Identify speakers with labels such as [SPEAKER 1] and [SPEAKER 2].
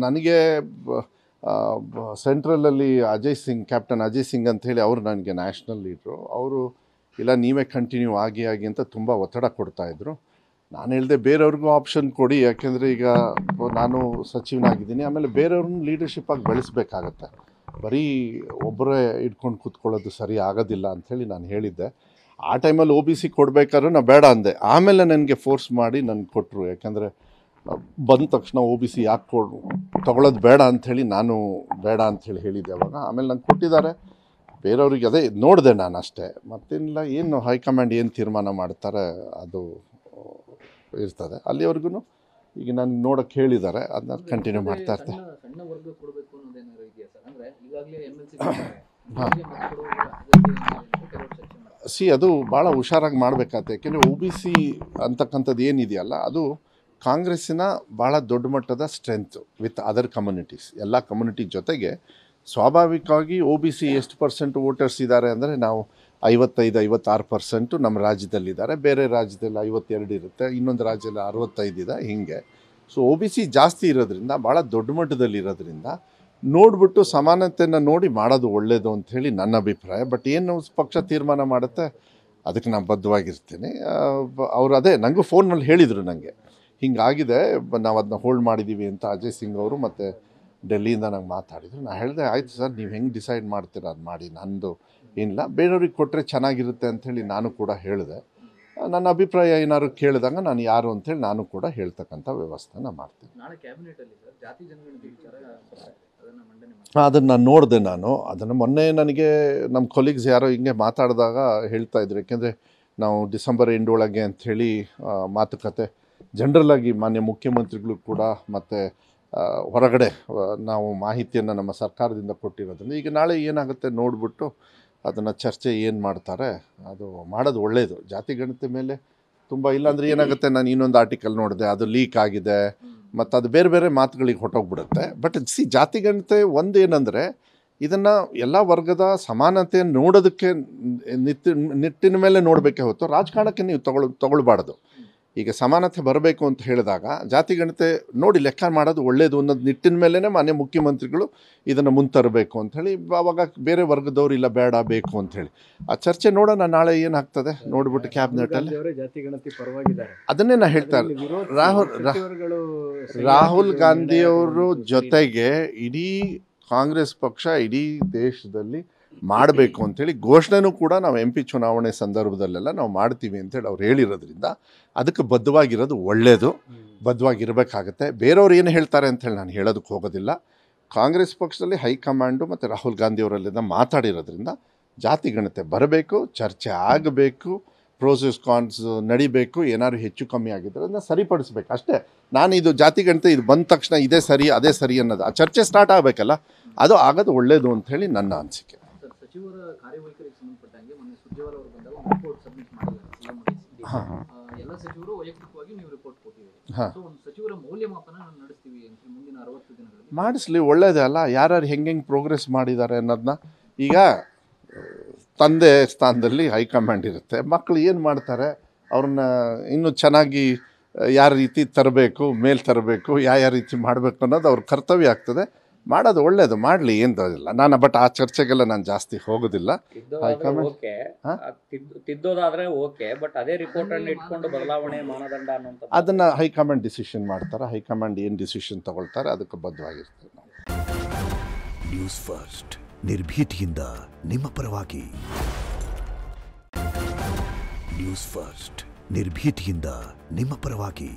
[SPEAKER 1] ನನಗೆ ಸೆಂಟ್ರಲಲ್ಲಿ ಕ್ಯಾಪ್ಟನ್ ಅಜಯ್ ಸಿಂಗ್ ಅಂಥೇಳಿ ಅವರು ನನಗೆ ನ್ಯಾಷನಲ್ ಲೀಡ್ರು. ಅವರು ಇಲ್ಲ ನೀವೇ ಕಂಟಿನ್ಯೂ ಆಗಿ ಅಂತ ತುಂಬ ಒತ್ತಡ ಕೊಡ್ತಾಯಿದ್ರು. ನಾನು ಹೇಳಿದೆ ಬೇರೆಯವ್ರಿಗೂ ಆಪ್ಷನ್ ಕೊಡಿ, ಯಾಕೆಂದರೆ ಈಗ ನಾನು ಸಚಿವನಾಗಿದ್ದೀನಿ, ಆಮೇಲೆ ಬೇರೆಯವ್ರನ್ನ ಲೀಡರ್ಶಿಪ್ಪಾಗಿ ಬೆಳೆಸಬೇಕಾಗತ್ತೆ, ಬರೀ ಒಬ್ಬರೇ ಇಟ್ಕೊಂಡು ಕೂತ್ಕೊಳ್ಳೋದು ಸರಿ ಆಗೋದಿಲ್ಲ ಅಂಥೇಳಿ ನಾನು ಹೇಳಿದ್ದೆ. ಆ ಟೈಮಲ್ಲಿ OBC ಕೊಡಬೇಕಾದ್ರೆ ನಾನು ಬೇಡ ಅಂದೆ. ಆಮೇಲೆ ನನಗೆ ಫೋರ್ಸ್ ಮಾಡಿ ನನಗೆ ಕೊಟ್ಟರು, ಯಾಕೆಂದರೆ ಬಂದ ತಕ್ಷಣ OBC ಯಾಕೆ ತೊಗೊಳೋದು ಬೇಡ ಅಂಥೇಳಿ ನಾನು ಬೇಡ ಅಂಥೇಳಿ ಹೇಳಿದ್ದೆ ಅವಾಗ. ಆಮೇಲೆ ನಂಗೆ ಕೊಟ್ಟಿದ್ದಾರೆ. ಬೇರೆಯವ್ರಿಗೆ ಅದೇ ನೋಡಿದೆ ನಾನು ಅಷ್ಟೇ, ಮತ್ತೇನಿಲ್ಲ. ಏನು ಹೈಕಮಾಂಡ್ ಏನು ತೀರ್ಮಾನ ಮಾಡ್ತಾರೆ ಅದು ಇರ್ತದೆ. ಅಲ್ಲಿವರೆಗೂ ಈಗ ನನಗೆ ನೋಡೋಕ್ಕೆ ಹೇಳಿದ್ದಾರೆ, ಅದನ್ನ ಕಂಟಿನ್ಯೂ ಮಾಡ್ತಾ ಇರ್ತಾರೆ. ಅದು ಭಾಳ ಹುಷಾರಾಗಿ ಮಾಡಬೇಕಾಗುತ್ತೆ, ಯಾಕೆಂದರೆ OBC ಅಂತಕ್ಕಂಥದ್ದು ಏನಿದೆಯಲ್ಲ ಅದು ಕಾಂಗ್ರೆಸ್ಸಿನ ಭಾಳ ದೊಡ್ಡ ಮಟ್ಟದ ಸ್ಟ್ರೆಂತು ವಿತ್ ಅದರ್ ಕಮ್ಯುನಿಟೀಸ್. ಎಲ್ಲ ಕಮ್ಯುನಿಟಿ ಜೊತೆಗೆ ಸ್ವಾಭಾವಿಕವಾಗಿ OBC ಎಷ್ಟು % ವೋಟರ್ಸ್ ಇದ್ದಾರೆ ಅಂದರೆ ನಾವು 55-56% ನಮ್ಮ ರಾಜ್ಯದಲ್ಲಿದ್ದಾರೆ, ಬೇರೆ ರಾಜ್ಯದಲ್ಲಿ 52 ಇರುತ್ತೆ, ಇನ್ನೊಂದು ರಾಜ್ಯದಲ್ಲಿ 65 ಇದೆ, ಹೀಗೆ. ಸೊ OBC ಜಾಸ್ತಿ ಇರೋದ್ರಿಂದ, ಭಾಳ ದೊಡ್ಡ ಮಟ್ಟದಲ್ಲಿ ಇರೋದ್ರಿಂದ ನೋಡಿಬಿಟ್ಟು ಸಮಾನತೆಯನ್ನು ನೋಡಿ ಮಾಡೋದು ಒಳ್ಳೆಯದು ಅಂಥೇಳಿ ನನ್ನ ಅಭಿಪ್ರಾಯ. ಬಟ್ ಏನು ಪಕ್ಷ ತೀರ್ಮಾನ ಮಾಡುತ್ತೆ ಅದಕ್ಕೆ ನಾನು ಬದ್ಧವಾಗಿರ್ತೀನಿ. ಅವರು ಅದೇ ನನಗೂ ಫೋನಲ್ಲಿ ಹೇಳಿದರು, ನನಗೆ ಹಿಂಗಾಗಿದೆ, ನಾವು ಅದನ್ನ ಹೋಲ್ಡ್ ಮಾಡಿದ್ದೀವಿ ಅಂತ ಅಜಯ್ ಸಿಂಗ್ ಅವರು ಮತ್ತು ಡೆಲ್ಲಿಯಿಂದ ನಂಗೆ ಮಾತಾಡಿದರು. ನಾನು ಹೇಳಿದೆ ಆಯಿತು ಸರ್, ನೀವು ಹೆಂಗೆ ಡಿಸೈಡ್ ಮಾಡ್ತೀರ ಅದು ಮಾಡಿ, ನಂದು ಏನಿಲ್ಲ, ಬೇರೆಯವ್ರಿಗೆ ಕೊಟ್ಟರೆ ಚೆನ್ನಾಗಿರುತ್ತೆ ಅಂಥೇಳಿ ನಾನು ಕೂಡ ಹೇಳಿದೆ. ನನ್ನ ಅಭಿಪ್ರಾಯ ಏನಾದ್ರು ಕೇಳಿದಾಗ ನಾನು ಯಾರು ಅಂಥೇಳಿ ನಾನು ಕೂಡ ಹೇಳ್ತಕ್ಕಂಥ ವ್ಯವಸ್ಥೆನ ಮಾಡ್ತೀನಿ. ಅದನ್ನು ನಾನು ನೋಡಿದೆ. ಅದನ್ನು ಮೊನ್ನೆ ನನಗೆ ನಮ್ಮ ಕೊಲೀಗ್ಸ್ ಯಾರೋ ಹಿಂಗೆ ಮಾತಾಡಿದಾಗ ಹೇಳ್ತಾಯಿದ್ರು, ಯಾಕೆಂದರೆ ನಾವು ಡಿಸೆಂಬರ್ ಎಂಡ್ ಒಳಗೆ ಅಂಥೇಳಿ ಮಾತುಕತೆ ಜನರಲಾಗಿ ಮಾನ್ಯ ಮುಖ್ಯಮಂತ್ರಿಗಳು ಕೂಡ ಮತ್ತು ಹೊರಗಡೆ ನಾವು ಮಾಹಿತಿಯನ್ನು ನಮ್ಮ ಸರ್ಕಾರದಿಂದ ಕೊಟ್ಟಿರೋದ್ರಿಂದ ಈಗ ನಾಳೆ ಏನಾಗುತ್ತೆ ನೋಡಿಬಿಟ್ಟು ಅದನ್ನು ಚರ್ಚೆ ಏನು ಮಾಡ್ತಾರೆ ಅದು ಮಾಡೋದು ಒಳ್ಳೆಯದು. ಜಾತಿಗಣತಿ ಮೇಲೆ ತುಂಬ ಇಲ್ಲಾಂದರೆ ಏನಾಗುತ್ತೆ, ನಾನು ಇನ್ನೊಂದು ಆರ್ಟಿಕಲ್ ನೋಡಿದೆ, ಅದು ಲೀಕ್ ಆಗಿದೆ ಮತ್ತು ಅದು ಬೇರೆ ಬೇರೆ ಮಾತುಗಳಿಗೆ ಹೊಟ್ಟೋಗ್ಬಿಡುತ್ತೆ. ಬಟ್ ಜಾತಿಗಣತಿ ಒಂದೇನೆಂದರೆ ಇದನ್ನು ಎಲ್ಲ ವರ್ಗದ ಸಮಾನತೆಯನ್ನು ನೋಡೋದಕ್ಕೆ ನಿಟ್ಟಿನ ಮೇಲೆ ನೋಡಬೇಕೇ ಹೊತ್ತು ರಾಜಕಾರಣಕ್ಕೆ ನೀವು ತಗೊಳ್ಬಾರ್ದು. ಈಗ ಸಮಾನತೆ ಬರಬೇಕು ಅಂತ ಹೇಳಿದಾಗ ಜಾತಿಗಣತೆ ನೋಡಿ ಲೆಕ್ಕ ಮಾಡೋದು ಒಳ್ಳೆಯದು ಅನ್ನೋದು ನಿಟ್ಟಿನ ಮೇಲೇ ಮಾನ್ಯ ಮುಖ್ಯಮಂತ್ರಿಗಳು ಇದನ್ನು ಮುಂತರಬೇಕು ಅಂಥೇಳಿ, ಆವಾಗ ಬೇರೆ ವರ್ಗದವ್ರು ಇಲ್ಲ ಬೇಡ ಬೇಕು ಅಂಥೇಳಿ ಆ ಚರ್ಚೆ ನೋಡೋಣ ನಾಳೆ ಏನಾಗ್ತದೆ ನೋಡಿಬಿಟ್ಟು ಕ್ಯಾಬಿನೆಟಲ್ಲಿ. ಅದನ್ನೇ ನಾನು ಹೇಳ್ತಾರೆ, ರಾಹುಲ್ ಗಾಂಧಿಯವರು ಜೊತೆಗೆ ಇಡೀ ಕಾಂಗ್ರೆಸ್ ಪಕ್ಷ ಇಡೀ ದೇಶದಲ್ಲಿ ಮಾಡಬೇಕು ಅಂಥೇಳಿ ಘೋಷಣೆನೂ ಕೂಡ ನಾವು MP ಚುನಾವಣೆ ಸಂದರ್ಭದಲ್ಲೆಲ್ಲ ನಾವು ಮಾಡ್ತೀವಿ ಅಂತೇಳಿ ಅವ್ರು ಹೇಳಿರೋದ್ರಿಂದ ಅದಕ್ಕೆ ಬದ್ಧವಾಗಿರೋದು ಒಳ್ಳೆಯದು, ಬದ್ಧವಾಗಿರಬೇಕಾಗತ್ತೆ. ಬೇರೆಯವ್ರು ಏನು ಹೇಳ್ತಾರೆ ಅಂಥೇಳಿ ನಾನು ಹೇಳೋದಕ್ಕೆ ಹೋಗೋದಿಲ್ಲ. ಕಾಂಗ್ರೆಸ್ ಪಕ್ಷದಲ್ಲಿ ಹೈಕಮಾಂಡು ಮತ್ತು ರಾಹುಲ್ ಗಾಂಧಿಯವರಲ್ಲಿಂದ ಮಾತಾಡಿರೋದ್ರಿಂದ ಜಾತಿಗಣತೆ ಬರಬೇಕು, ಚರ್ಚೆ ಆಗಬೇಕು, ಪ್ರೋಸೆಸ್ ಕಾನ್ಸ್ ನಡಿಬೇಕು, ಏನಾದ್ರು ಹೆಚ್ಚು ಕಮ್ಮಿ ಆಗಿದ್ದರೆ ಅದನ್ನು ಸರಿಪಡಿಸ್ಬೇಕು ಅಷ್ಟೇ. ನಾನು ಇದು ಜಾತಿಗಣತೆ ಇದು ಬಂದ ತಕ್ಷಣ ಇದೇ ಸರಿ ಅದೇ ಸರಿ ಅನ್ನೋದು ಆ ಚರ್ಚೆ ಸ್ಟಾರ್ಟ್ ಆಗಬೇಕಲ್ಲ, ಅದು ಆಗೋದು ಒಳ್ಳೆಯದು ಅಂಥೇಳಿ ನನ್ನ ಅನಿಸಿಕೆ.
[SPEAKER 2] ಸಚಿವರ ಕಾರ್ಯವೈಖರಿಗೆ ಸಂಬಂಧಪಟ್ಟಂಗೆ ಮೊನ್ನೆ ಸುರ್ಜೇವಾಲಾ ಅವರು ಬಂದಾಗ ಒಂದು ರಿಪೋರ್ಟ್ ಸಬ್ಮಿಟ್ ಮಾಡಿದ್ದಾರೆ. ಎಲ್ಲ ಸಚಿವರು ವೈಯಕ್ತಿಕವಾಗಿ ನೀವು ರಿಪೋರ್ಟ್ ಕೊಟ್ಟಿದ್ದೀರಿ. ಸೊ ಒಂದು ಸಚಿವರ ಮೌಲ್ಯಮಾಪನ ನಡೆಸ್ತೀವಿ ಅಂತ ಮುಂದಿನ 60 ದಿನಗಳಲ್ಲಿ
[SPEAKER 1] ಮಾಡಿಸ್ಲಿ, ಒಳ್ಳೇದೇ ಅಲ್ಲ. ಯಾರ್ಯಾರು ಹೆಂಗೆ ಪ್ರೋಗ್ರೆಸ್ ಮಾಡಿದ್ದಾರೆ ಅನ್ನೋದನ್ನ ಈಗ ತಂದೆ ಸ್ಥಾನದಲ್ಲಿ ಹೈಕಮಾಂಡ್ ಇರುತ್ತೆ, ಮಕ್ಕಳು ಏನು ಮಾಡ್ತಾರೆ ಅವ್ರನ್ನ ಇನ್ನೂ ಚೆನ್ನಾಗಿ ಯಾವ ರೀತಿ ತರಬೇಕು, ಮೇಲೆ ತರಬೇಕು, ಯಾವ ರೀತಿ ಮಾಡಬೇಕು ಅನ್ನೋದು ಅವ್ರ ಕರ್ತವ್ಯ ಆಗ್ತದೆ. ಮಾಡೋದು ಒಳ್ಳೇದು, ಮಾಡಲಿ, ಏನಿಲ್ಲ. ನಾನು ಬಟ್ ಆ ಚರ್ಚೆಗೆಲ್ಲ ನಾನು ಜಾಸ್ತಿ ಹೋಗೋದಿಲ್ಲ.
[SPEAKER 3] ತಿದ್ದೋದಾದ್ರೆ ಓಕೆ, ಬಟ್ ಅದೇ ರಿಪೋರ್ಟ್ ಅನ್ನು ಇಟ್ಕೊಂಡು ಬದಲಾವಣೆ ಮಾನದಂಡ ಅನ್ನೋಂಥದ್ದು
[SPEAKER 1] ಅದನ್ನು ಹೈಕಮಾಂಡ್ ಡಿಸಿಷನ್ ಮಾಡ್ತಾರೆ. ಹೈಕಮಾಂಡ್ ಏನು ಡಿಸಿಷನ್ ತಗೊಳ್ತಾರೆ ಅದಕ್ಕೆ ಬದ್ಧವಾಗಿರ್ತೀವಿ ನಾವು.
[SPEAKER 4] ನ್ಯೂಸ್ ಫಸ್ಟ್, ನಿರ್ಭೀತಿಯಿಂದ ನಿಮ್ಮ ಪರವಾಗಿ. ನ್ಯೂಸ್ ಫಸ್ಟ್, ನಿರ್ಭೀತಿಯಿಂದ ನಿಮ್ಮ ಪರವಾಗಿ.